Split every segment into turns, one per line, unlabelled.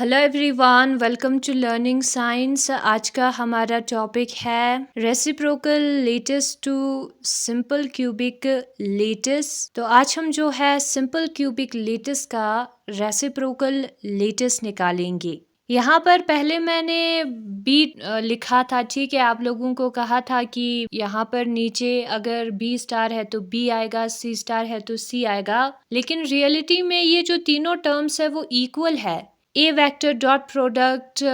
Hello everyone, welcome to learning science. आज का हमारा टॉपिक है reciprocal lattice to simple cubic lattice. तो आज हम जो है सिंपल क्यूबिक लेटिस का रेसिप्रोकल लेटिस निकालेंगे। यहाँ पर पहले मैंने बी लिखा था, ठीक है। आप लोगों को कहा था कि यहाँ पर नीचे अगर बी स्टार है तो बी आएगा, सी स्टार है तो सी आएगा, लेकिन रियलिटी में ये जो तीनों टर्म्स है वो इक्वल है। A vector dot product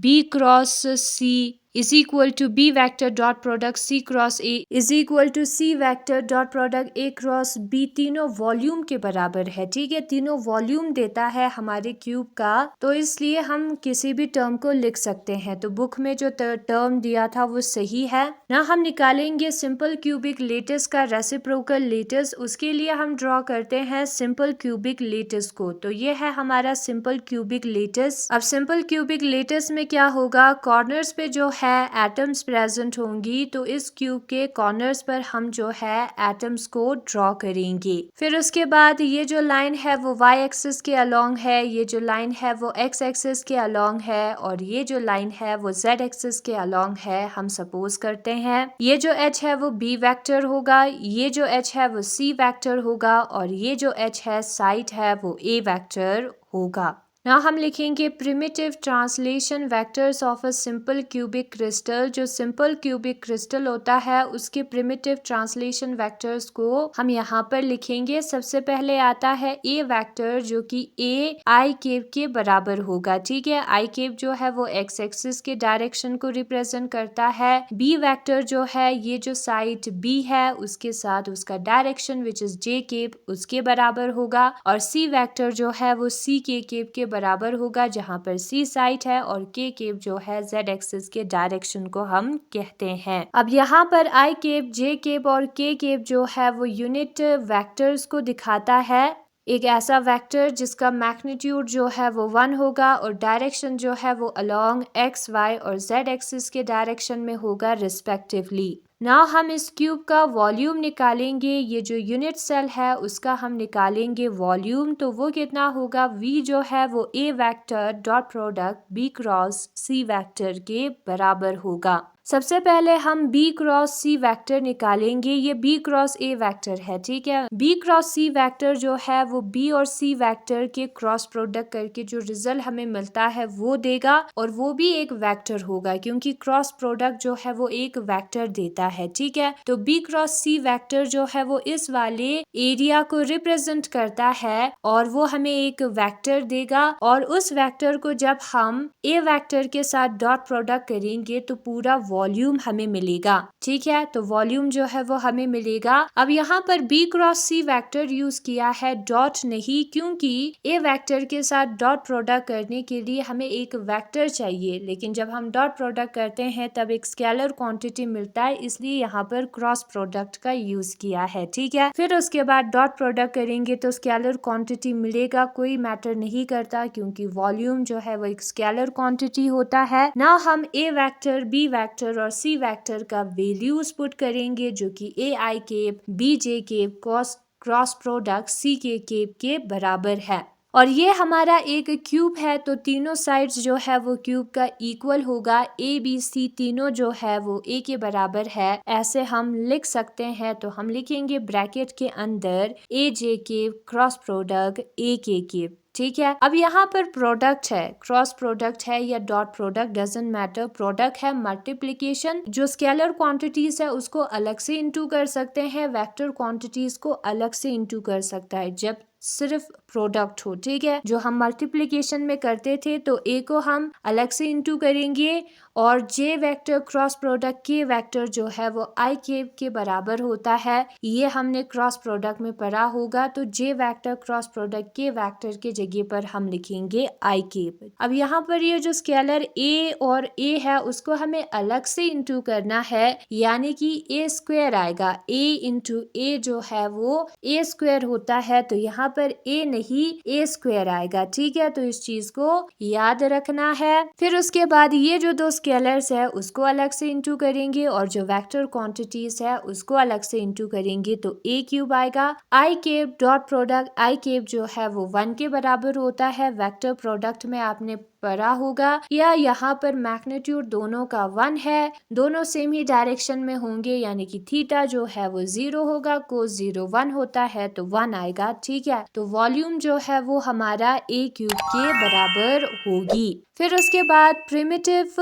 B cross C is equal to B vector dot product C cross A is equal to C vector dot product A cross B। तीनों वॉल्यूम के बराबर है, ठीक है। तीनों वॉल्यूम देता है हमारे क्यूब का, तो इसलिए हम किसी भी टर्म को लिख सकते हैं। तो बुक में जो टर्म दिया था वो सही है ना। हम निकालेंगे सिंपल क्यूबिक लेटिस का रेसिप्रोकल लेटिस। उसके लिए हम ड्रॉ करते हैं सिंपल क्यूबिक लेटिस को। तो ये है हमारा सिंपल क्यूबिक लेटिस। अब सिंपल क्यूबिक लेटिस में क्या होगा, कॉर्नर्स पे जो है एटम्स प्रेजेंट होंगी, तो इस क्यूब के कॉर्नर्स पर हम जो है एटम्स को ड्रॉ करेंगे। फिर उसके बाद ये जो लाइन है वो वाई एक्सिस के अलोंग है, ये जो लाइन है वो एक्स एक्सिस के अलोंग है, और ये जो लाइन है वो जेड एक्सिस के अलोंग है। हम सपोज करते हैं ये जो एच है वो बी वेक्टर होगा, ये जो एच है वो सी वेक्टर होगा, और ये जो एच है साइड है वो ए वेक्टर होगा। ना हम लिखेंगे primitive translation vectors of a simple cubic crystal. जो सिंपल क्यूबिक क्रिस्टल होता है उसके प्रिमिटिव ट्रांसलेशन वेक्टर्स को हम यहाँ पर लिखेंगे। सबसे पहले आता है ए वेक्टर, जो कि ए आई केप के बराबर होगा, ठीक है। आई केप जो है वो एक्स एक्सिस के डायरेक्शन को रिप्रेजेंट करता है। बी वेक्टर जो है, ये जो साइड बी है उसके साथ उसका direction which is j cap उसके बराबर होगा, और सी वेक्टर जो है वो सी के केप के बराबर होगा, जहां पर सी साइड है और के केप जो है जेड एक्सिस के डायरेक्शन को हम कहते हैं। अब यहाँ पर आई केप, जे केप और के केप जो है वो यूनिट वेक्टर्स को दिखाता है। एक ऐसा वेक्टर जिसका मैग्नीट्यूड जो है वो 1 होगा और डायरेक्शन जो है वो अलोंग एक्स वाई और जेड एक्सिस के डायरेक्शन में होगा रिस्पेक्टिवली। नाउ हम इस क्यूब का वॉल्यूम निकालेंगे। ये जो यूनिट सेल है उसका हम निकालेंगे वॉल्यूम। तो वो कितना होगा, v जो है वो a vector dot product b cross c vector के बराबर होगा। सबसे पहले हम b क्रॉस c वेक्टर निकालेंगे। ये b क्रॉस a वेक्टर है, ठीक है। b क्रॉस c वेक्टर जो है वो b और c वेक्टर के क्रॉस प्रोडक्ट करके जो रिजल्ट हमें मिलता है वो देगा, और वो भी एक वेक्टर होगा क्योंकि क्रॉस प्रोडक्ट जो है वो एक वेक्टर देता है, ठीक है। तो b क्रॉस c वेक्टर जो है वो इस वाले एरिया को रिप्रेजेंट करता है और वो हमें एक वेक्टर देगा, और उस वेक्टर को जब हम a वेक्टर के साथ डॉट प्रोडक्ट करेंगे तो पूरा वॉल्यूम हमें मिलेगा, ठीक है। तो वॉल्यूम जो है वो हमें मिलेगा। अब यहाँ पर b cross c vector use किया है, डॉट नहीं, क्योंकि a वेक्टर के साथ डॉट प्रोडक्ट करने के लिए हमें एक वेक्टर चाहिए, लेकिन जब हम डॉट प्रोडक्ट करते हैं तब एक स्केलर क्वांटिटी मिलता है, इसलिए यहाँ पर क्रॉस प्रोडक्ट का यूज किया है, ठीक है। फिर उसके बाद डॉट प्रोडक्ट करेंगे तो स्केलर क्वांटिटी मिलेगा, कोई मैटर नहीं करता क्योंकि वॉल्यूम जो है वो एक स्केलर क्वांटिटी होता है। ना हम a वेक्टर, b वेक्टर और c वेक्टर का वैल्यूज पुट करेंगे, जो कि a i cap, b j cap cross product c k cap के बराबर है। और ये हमारा एक क्यूब है, तो तीनों साइड्स जो है वो क्यूब का इक्वल होगा। ए बी सी तीनों जो है वो ए के बराबर है, ऐसे हम लिख सकते हैं। तो हम लिखेंगे ब्रैकेट के अंदर ए जे के क्रॉस प्रोडक्ट ए के, ठीक है। अब यहाँ पर प्रोडक्ट है, क्रॉस प्रोडक्ट है या dot product, doesn't matter. Product है मल्टीप्लिकेशन, जो स्केलर क्वांटिटीज है उसको अलग से इंटू कर सकते हैं, वेक्टर क्वांटिटीज को अलग से इंटू कर सकता है जब सिर्फ प्रोडक्ट हो, ठीक है। जो हम मल्टीप्लिकेशन में करते थे तो ए को हम अलग से इंटू करेंगे, और जे वेक्टर क्रॉस प्रोडक्ट के वेक्टर जो है वो आई केप के बराबर होता है, ये हमने क्रॉस प्रोडक्ट में पढ़ा होगा। तो जे वेक्टर क्रॉस प्रोडक्ट के वेक्टर के जगह पर हम लिखेंगे आई केप। अब यहाँ पर ये जो स्केलर ए और ए है उसको हमें अलग से इंटू करना है, यानी कि ए स्क्वायर आएगा। ए इंटू ए जो है वो ए स्क्वायर होता है, तो यहाँ पर a नहीं a स्क्वायर आएगा। ठीक है, तो इस चीज को याद रखना है। फिर उसके बाद ये जो दो स्केलर्स है उसको अलग से इंटू करेंगे और जो वेक्टर क्वांटिटीज है उसको अलग से इंटू करेंगे तो a क्यूब आएगा। आई केप डॉट प्रोडक्ट, आई केप जो है वो 1 के बराबर होता है। वेक्टर प्रोडक्ट में आपने पढ़ा होगा या यहाँ पर मैग्नीट्यूड दोनों का 1 है, दोनों सेम ही डायरेक्शन में होंगे, यानी कि थीटा जो है वो 0 होगा, कोस 0 1 होता है तो 1 आएगा। ठीक है, तो वॉल्यूम जो है वो हमारा a क्यूब के बराबर होगी। फिर उसके बाद प्रिमिटिव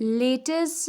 लेटिस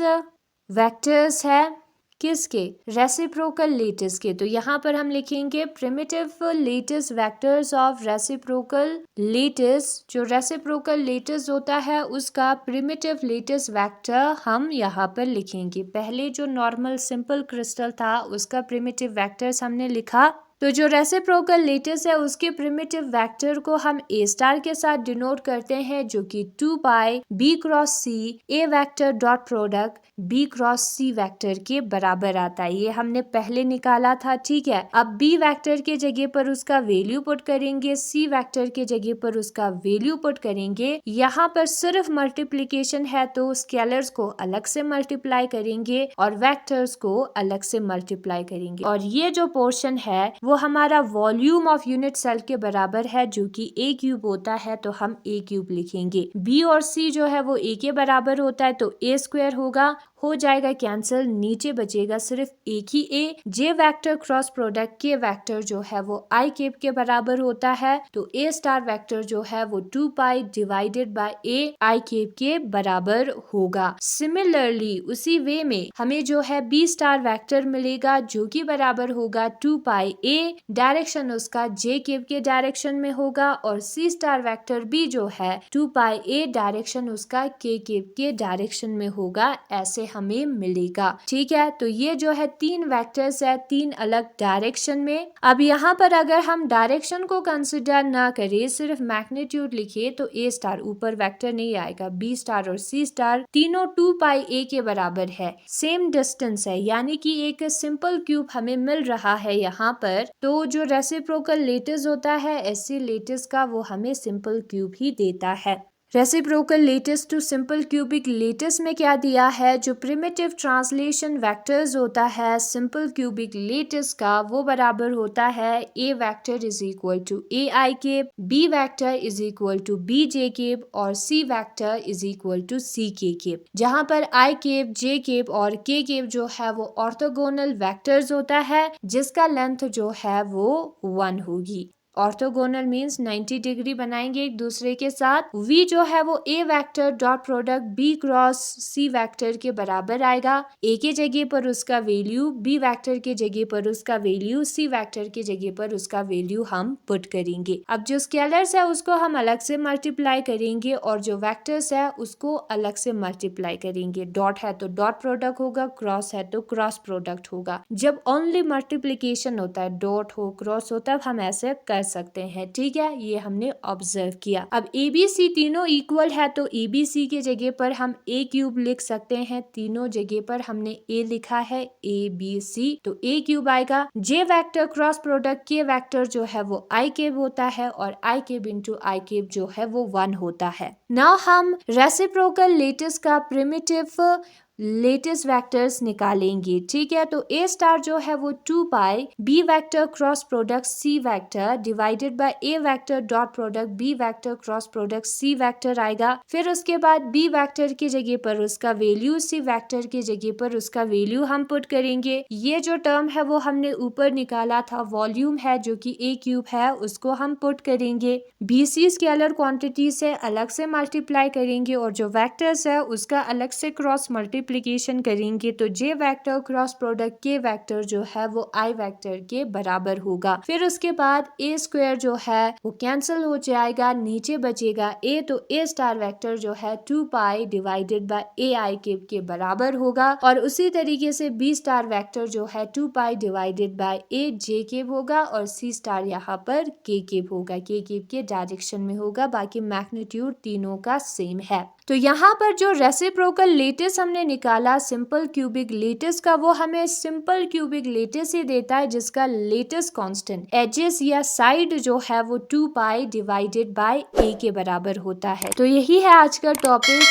वेक्टर्स है किसके, रेसिप्रोकल लेटिस के। तो यहाँ पर हम लिखेंगे primitive lattice vectors of reciprocal lattice. जो रेसिप्रोकल लेटिस होता है उसका प्रिमिटिव लेटिस वेक्टर हम यहाँ पर लिखेंगे। पहले जो नॉर्मल सिंपल क्रिस्टल था उसका प्रिमिटिव वेक्टर्स हमने लिखा, तो जो रेसिप्रोकल लेटिस है उसके प्रिमिटिव वेक्टर को हम a स्टार के साथ डिनोट करते हैं, जो कि 2 पाई b cross c a vector dot product b cross c vector के बराबर आता है। ये हमने पहले निकाला था। ठीक है, अब b वेक्टर के जगह पर उसका वैल्यू पुट करेंगे, c वेक्टर के जगह पर उसका वैल्यू पुट करेंगे। यहाँ पर सिर्फ मल्टीप्लीकेशन है तो स्केलर्स को अलग से मल्टीप्लाई करेंगे और वेक्टर्स को अलग से मल्टीप्लाई करेंगे, और ये जो पोर्शन है वो हमारा वॉल्यूम ऑफ यूनिट सेल के बराबर है, जो कि a क्यूब होता है, तो हम a क्यूब लिखेंगे। b और c जो है वो a के बराबर होता है तो a स्क्वायर होगा, हो जाएगा कैंसिल, नीचे बचेगा सिर्फ एक ही a। j vector cross product के वेक्टर जो है वो i केप के बराबर होता है, तो a स्टार वेक्टर जो है वो 2 pi divided by a i cap के बराबर होगा। सिमिलरली उसी वे में हमें जो है b स्टार वेक्टर मिलेगा, जो कि बराबर होगा 2 पाई a, डायरेक्शन उसका j केप के डायरेक्शन में होगा, और c स्टार वेक्टर b जो है 2 पाई a, डायरेक्शन उसका k केप के डायरेक्शन में होगा। ऐसे हमें मिलेगा। ठीक है, तो ये जो है 3 वेक्टर्स है 3 अलग डायरेक्शन में। अब यहाँ पर अगर हम डायरेक्शन को कंसिडर ना करें, सिर्फ मैग्नीट्यूड लिखे, तो a स्टार ऊपर वेक्टर नहीं आएगा, b स्टार और c स्टार तीनों 2 पाई a के बराबर है, सेम डिस्टेंस है, यानी कि एक सिंपल क्यूब हमें मिल रहा है यहाँ पर। तो जो रेसिप्रोकल लेटिस होता है ऐसे लेटिस का वो हमें सिंपल क्यूब ही देता है। Reciprocal lattice to simple cubic lattice में क्या दिया है, जो प्रिमिटिव ट्रांसलेशन वेक्टर्स होता है सिंपल क्यूबिक लेटिस का वो बराबर होता है a vector is equal to a i cap, b vector is equal to b j cap और c vector is equal to c k cap, जहाँ पर i केप, j केप और k cap जो है वो ऑर्थोगोनल वेक्टर्स होता है, जिसका लेंथ जो है वो 1 होगी। ऑर्थोगोनल मीन्स 90 डिग्री बनाएंगे एक दूसरे के साथ। v जो है वो a vector dot product b cross c vector के बराबर आएगा। a के जगह पर उसका वैल्यू, b वेक्टर के जगह पर उसका वैल्यू, c वेक्टर के जगह पर उसका वैल्यू हम पुट करेंगे। अब जो स्केलर्स है उसको हम अलग से मल्टीप्लाई करेंगे और जो वेक्टर्स है उसको अलग से मल्टीप्लाई करेंगे। डॉट है तो डॉट प्रोडक्ट होगा, क्रॉस है तो क्रॉस प्रोडक्ट होगा। जब ओनली मल्टीप्लीकेशन होता है, डॉट हो क्रॉस हो, तब हम ऐसे कर सकते हैं। ठीक है, ये हमने ऑब्जर्व किया। अब ए बी सी तीनों इक्वल है तो ए बी सी के जगह पर हम a क्यूब लिख सकते हैं। तीनों जगह पर हमने a लिखा है, a b c, तो a क्यूब आएगा। j वेक्टर क्रॉस प्रोडक्ट के वेक्टर जो है वो i केब होता है और i cab into i cab जो है वो 1 होता है। नाउ हम रेसिप्रोकल लेटिस का प्रिमिटिव लेटिस वेक्टर्स निकालेंगे। ठीक है, तो a स्टार जो है वो 2 पाई b vector cross product c vector divided by a vector dot product b vector cross product c vector आएगा। फिर उसके बाद b वेक्टर की जगह पर उसका वैल्यू, c वेक्टर की जगह पर उसका वैल्यू हम पुट करेंगे। ये जो टर्म है वो हमने ऊपर निकाला था, वॉल्यूम है जो कि a क्यूब है, उसको हम पुट करेंगे। bc स्केलर क्वांटिटी से अलग से मल्टीप्लाई करेंगे और जो वेक्टर्स है उसका अलग से क्रॉस मल्टीप्लिकेशन करेंगे, तो j वेक्टर क्रॉस प्रोडक्ट के वेक्टर जो है वो i वेक्टर के बराबर होगा। फिर उसके बाद a स्क्वायर जो है वो कैंसिल हो जाएगा, नीचे बचेगा a, तो a स्टार वेक्टर जो है 2 pi divided by a i cap के बराबर होगा, और उसी तरीके से b स्टार वेक्टर जो है 2 pi divided by a j cap होगा और c स्टार यहाँ पर k केप होगा, k केप के डायरेक्शन में होगा। बाकी मैग्नीट्यूड तीनों का सेम है। तो यहाँ पर जो रेसिप्रोकल लेटिस हमने निकाला सिंपल क्यूबिक लेटिस का, वो हमें सिंपल क्यूबिक लेटिस ही देता है जिसका लेटिस कांस्टेंट एजेस या साइड जो है वो 2 पाई डिवाइडेड बाय a के बराबर होता है। तो यही है आज का टॉपिक।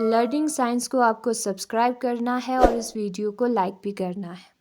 लर्निंग साइंस को आपको सब्सक्राइब करना है और इस वीडियो को लाइक भी करना है।